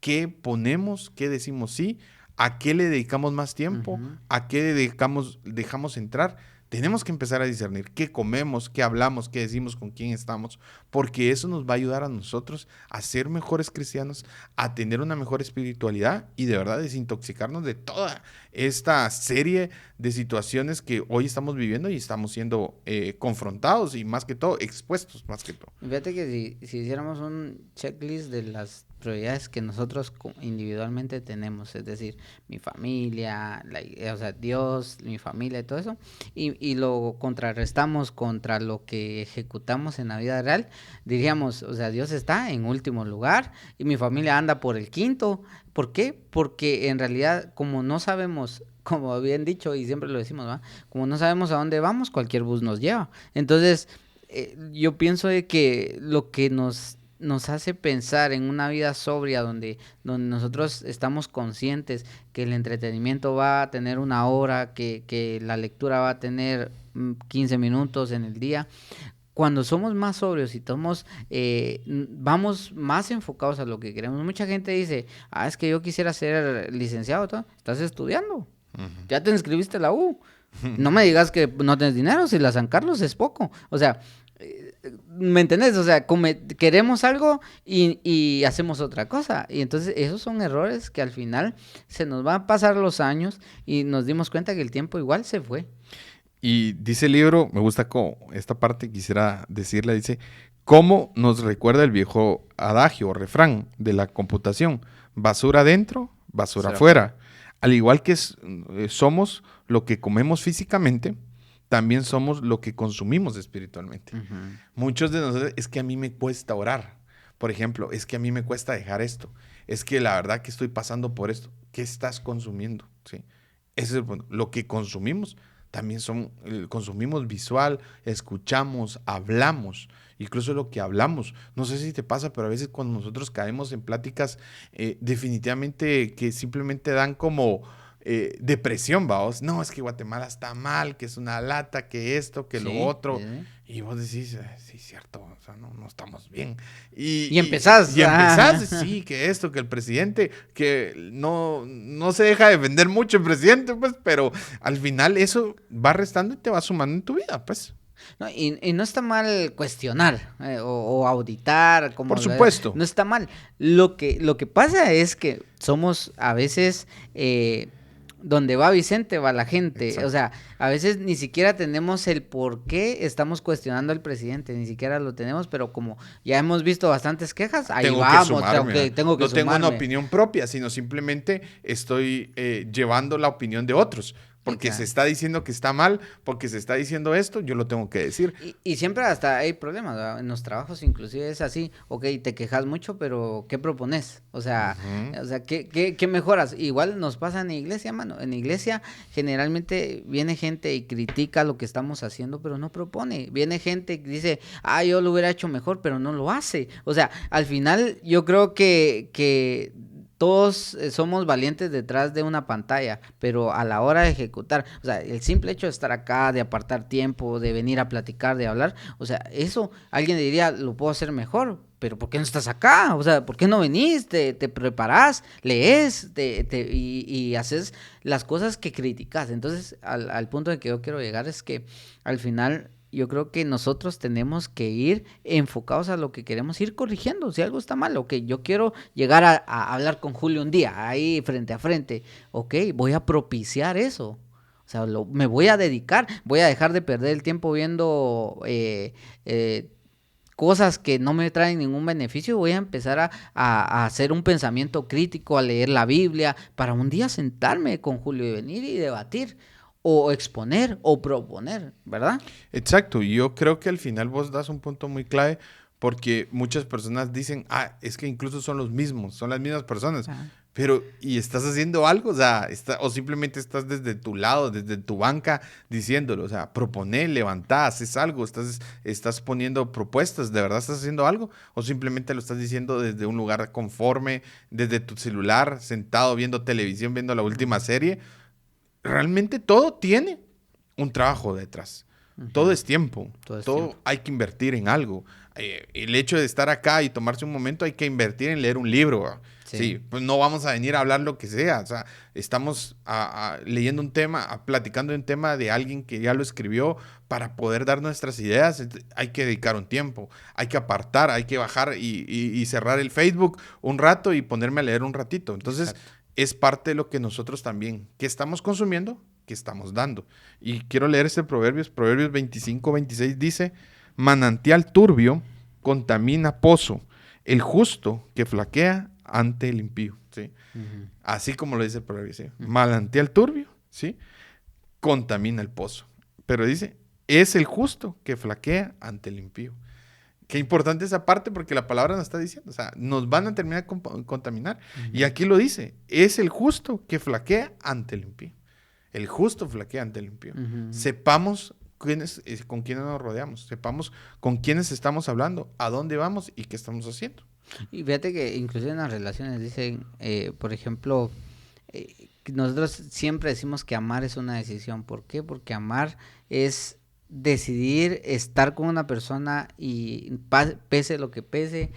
qué ponemos, qué decimos sí, a qué le dedicamos más tiempo, Ujú. a qué dejamos entrar. tenemos que empezar a discernir qué comemos, qué hablamos, qué decimos, con quién estamos, porque eso nos va a ayudar a nosotros a ser mejores cristianos, a tener una mejor espiritualidad y de verdad desintoxicarnos de toda esta serie de situaciones que hoy estamos viviendo y estamos siendo confrontados y más que todo expuestos, más que todo. Fíjate que si hiciéramos un checklist de las prioridades que nosotros individualmente tenemos, es decir, mi familia, o sea, Dios, mi familia y todo eso, y lo contrarrestamos contra lo que ejecutamos en la vida real, diríamos, o sea, Dios está en último lugar y mi familia anda por el quinto. ¿Por qué? Porque en realidad, como no sabemos, como bien dicho y siempre lo decimos, ¿va? Como no sabemos a dónde vamos, cualquier bus nos lleva. Entonces, yo pienso de que lo que nos hace pensar en una vida sobria donde nosotros estamos conscientes que el entretenimiento va a tener una hora, que la lectura va a tener 15 minutos en el día. Cuando somos más sobrios y vamos más enfocados a lo que queremos. Mucha gente dice, es que yo quisiera ser licenciado, ¿todo? Estás estudiando, ya te inscribiste a la U. No me digas que no tienes dinero, si la San Carlos es poco. O sea, ¿me entendés? O sea, queremos algo y hacemos otra cosa. Y entonces esos son errores que al final se nos van a pasar los años y nos dimos cuenta que el tiempo igual se fue. Y dice el libro, me gusta como esta parte, quisiera decirla, dice, ¿cómo nos recuerda el viejo adagio o refrán de la computación? Basura adentro, basura afuera. Al igual que somos lo que comemos físicamente, también somos lo que consumimos espiritualmente. Uh-huh. Muchos de nosotros, es que a mí me cuesta orar. Por ejemplo, es que a mí me cuesta dejar esto. Es que la verdad que estoy pasando por esto. ¿Qué estás consumiendo? ¿Sí? Ese es el punto. Lo que consumimos también consumimos visual, escuchamos, hablamos, incluso lo que hablamos. No sé si te pasa, pero a veces cuando nosotros caemos en pláticas definitivamente que simplemente dan como depresión, vamos. No, es que Guatemala está mal, que es una lata, que esto, que lo otro. Y vos decís, sí, cierto, o sea, no estamos bien. Y empezás. Y empezás, sí, que esto, que el presidente, que no se deja defender mucho el presidente, pues, pero al final eso va restando y te va sumando en tu vida, pues. No, y no está mal cuestionar o auditar. Por supuesto. No está mal. Lo que pasa es que somos a veces... donde va Vicente va la gente. Exacto. O sea, a veces ni siquiera tenemos el por qué estamos cuestionando al presidente, ni siquiera lo tenemos, pero como ya hemos visto bastantes quejas, ahí vamos. Tengo que no tengo una opinión propia, sino simplemente estoy llevando la opinión de otros. Porque se está diciendo que está mal, porque se está diciendo esto, yo lo tengo que decir. Y siempre hasta hay problemas, ¿verdad? En los trabajos inclusive es así, ok, te quejas mucho, pero ¿qué propones? O sea, ¿qué mejoras? Igual nos pasa en la iglesia, mano. En la iglesia generalmente viene gente y critica lo que estamos haciendo, pero no propone. Viene gente que dice, yo lo hubiera hecho mejor, pero no lo hace. O sea, al final yo creo que todos somos valientes detrás de una pantalla, pero a la hora de ejecutar, o sea, el simple hecho de estar acá, de apartar tiempo, de venir a platicar, de hablar, o sea, eso, alguien diría, lo puedo hacer mejor, pero ¿por qué no estás acá? O sea, ¿por qué no venís? Te preparás, lees y haces las cosas que criticas. Entonces, al punto de que yo quiero llegar es que al final... Yo creo que nosotros tenemos que ir enfocados a lo que queremos, ir corrigiendo. Si algo está mal, ok, yo quiero llegar a hablar con Julio un día, ahí frente a frente. Ok, voy a propiciar eso. O sea, me voy a dedicar, voy a dejar de perder el tiempo viendo cosas que no me traen ningún beneficio. Voy a empezar a hacer un pensamiento crítico, a leer la Biblia, para un día sentarme con Julio y venir y debatir. O exponer o proponer, ¿verdad? Exacto, y yo creo que al final vos das un punto muy clave porque muchas personas dicen, es que incluso son los mismos, son las mismas personas, pero ¿y estás haciendo algo? O sea, o simplemente estás desde tu lado, desde tu banca diciéndolo, o sea, proponé, levantá, haces algo, estás poniendo propuestas, ¿de verdad estás haciendo algo? O simplemente lo estás diciendo desde un lugar conforme, desde tu celular, sentado viendo televisión, viendo la última serie. Realmente todo tiene un trabajo detrás. Uh-huh. Todo es tiempo. Todo hay que invertir en algo. el hecho de estar acá y tomarse un momento, hay que invertir en leer un libro. ¿Va? Sí, pues no vamos a venir a hablar lo que sea. O sea, estamos leyendo un tema, platicando de un tema de alguien que ya lo escribió para poder dar nuestras ideas. Hay que dedicar un tiempo, hay que apartar, hay que bajar y cerrar el Facebook un rato y ponerme a leer un ratito. Entonces, exacto, es parte de lo que nosotros también, que estamos consumiendo, que estamos dando. Y quiero leer este Proverbios 25-26 dice: manantial turbio contamina pozo, el justo que flaquea ante el impío, ¿sí? Uh-huh. Así como lo dice el proverbio, ¿sí? Uh-huh. Manantial turbio, ¿sí? Contamina el pozo. Pero dice, es el justo que flaquea ante el impío. Qué importante esa parte porque la palabra nos está diciendo, o sea, nos van a terminar contaminar. Uh-huh. Y aquí lo dice, es el justo que flaquea ante el impío. El justo flaquea ante el impío. Uh-huh. Sepamos con quiénes nos rodeamos, sepamos con quiénes estamos hablando, a dónde vamos y qué estamos haciendo. Y fíjate que inclusive en las relaciones dicen, por ejemplo, nosotros siempre decimos que amar es una decisión. ¿Por qué? Porque amar es decidir estar con una persona y pese lo que pese,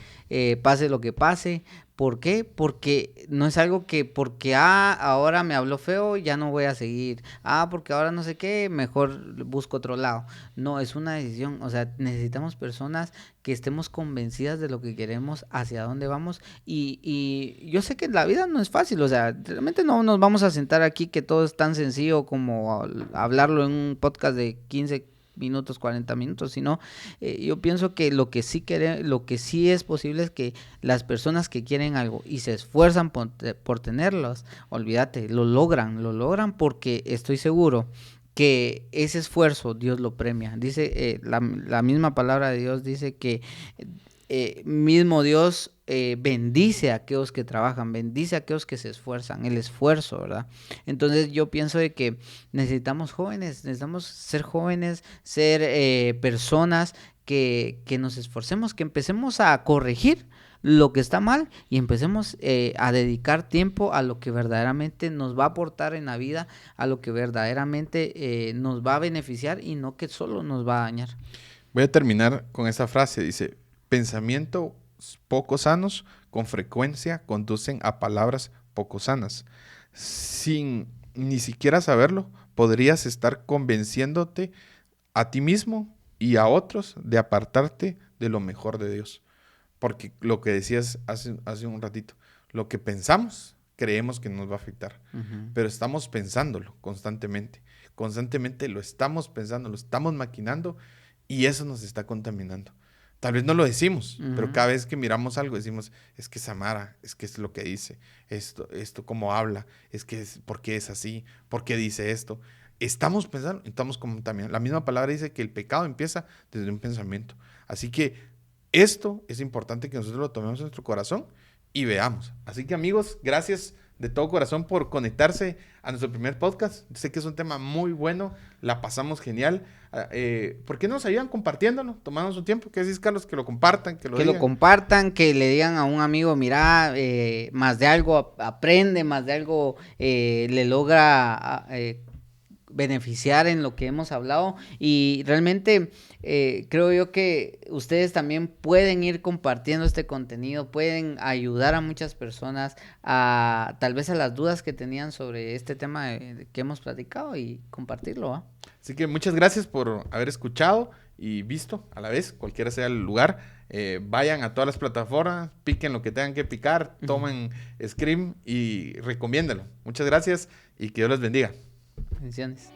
pase lo que pase. ¿Por qué? Porque no es algo que porque ahora me habló feo, ya no voy a seguir. Porque ahora no sé qué, mejor busco otro lado. No, es una decisión. O sea, necesitamos personas que estemos convencidas de lo que queremos, hacia dónde vamos. Y yo sé que la vida no es fácil. O sea, realmente no nos vamos a sentar aquí que todo es tan sencillo como hablarlo en un podcast de 15 minutos, 40 minutos, sino yo pienso que lo que sí es posible es que las personas que quieren algo y se esfuerzan por tenerlos, olvídate, lo logran porque estoy seguro que ese esfuerzo Dios lo premia. Dice la misma palabra de Dios dice que mismo Dios bendice a aquellos que trabajan, bendice a aquellos que se esfuerzan, el esfuerzo, ¿verdad? Entonces yo pienso de que necesitamos ser jóvenes, ser personas que nos esforcemos, que empecemos a corregir lo que está mal y empecemos a dedicar tiempo a lo que verdaderamente nos va a aportar en la vida, a lo que verdaderamente nos va a beneficiar y no que solo nos va a dañar. Voy a terminar con esta frase, dice: pensamientos poco sanos con frecuencia conducen a palabras poco sanas. Sin ni siquiera saberlo, podrías estar convenciéndote a ti mismo y a otros de apartarte de lo mejor de Dios. Porque lo que decías hace un ratito, lo que pensamos, creemos que nos va a afectar. Uh-huh. Pero estamos pensándolo constantemente. Constantemente lo estamos pensando, lo estamos maquinando y eso nos está contaminando. Tal vez no lo decimos, uh-huh, pero cada vez que miramos algo decimos, es que Samara, es que es lo que dice, esto cómo habla, ¿por qué es así? ¿Por qué dice esto? Estamos pensando, estamos contaminando. La misma palabra dice que el pecado empieza desde un pensamiento. Así que esto es importante que nosotros lo tomemos en nuestro corazón y veamos. Así que amigos, gracias de todo corazón por conectarse a nuestro primer podcast. Sé que es un tema muy bueno, la pasamos genial. ¿Por qué no nos ayudan compartiéndolo? Tomando su tiempo. ¿Qué decís, Carlos? Que lo compartan, que lo compartan, que le digan a un amigo, mira, más de algo aprende, más de algo le logra beneficiar en lo que hemos hablado. Y realmente creo yo que ustedes también pueden ir compartiendo este contenido, pueden ayudar a muchas personas tal vez a las dudas que tenían sobre este tema que hemos platicado y compartirlo, ¿eh? Así que muchas gracias por haber escuchado y visto a la vez, cualquiera sea el lugar. Vayan a todas las plataformas, piquen lo que tengan que picar, tomen Scream y recomiéndalo. Muchas gracias y que Dios les bendiga. Bendiciones.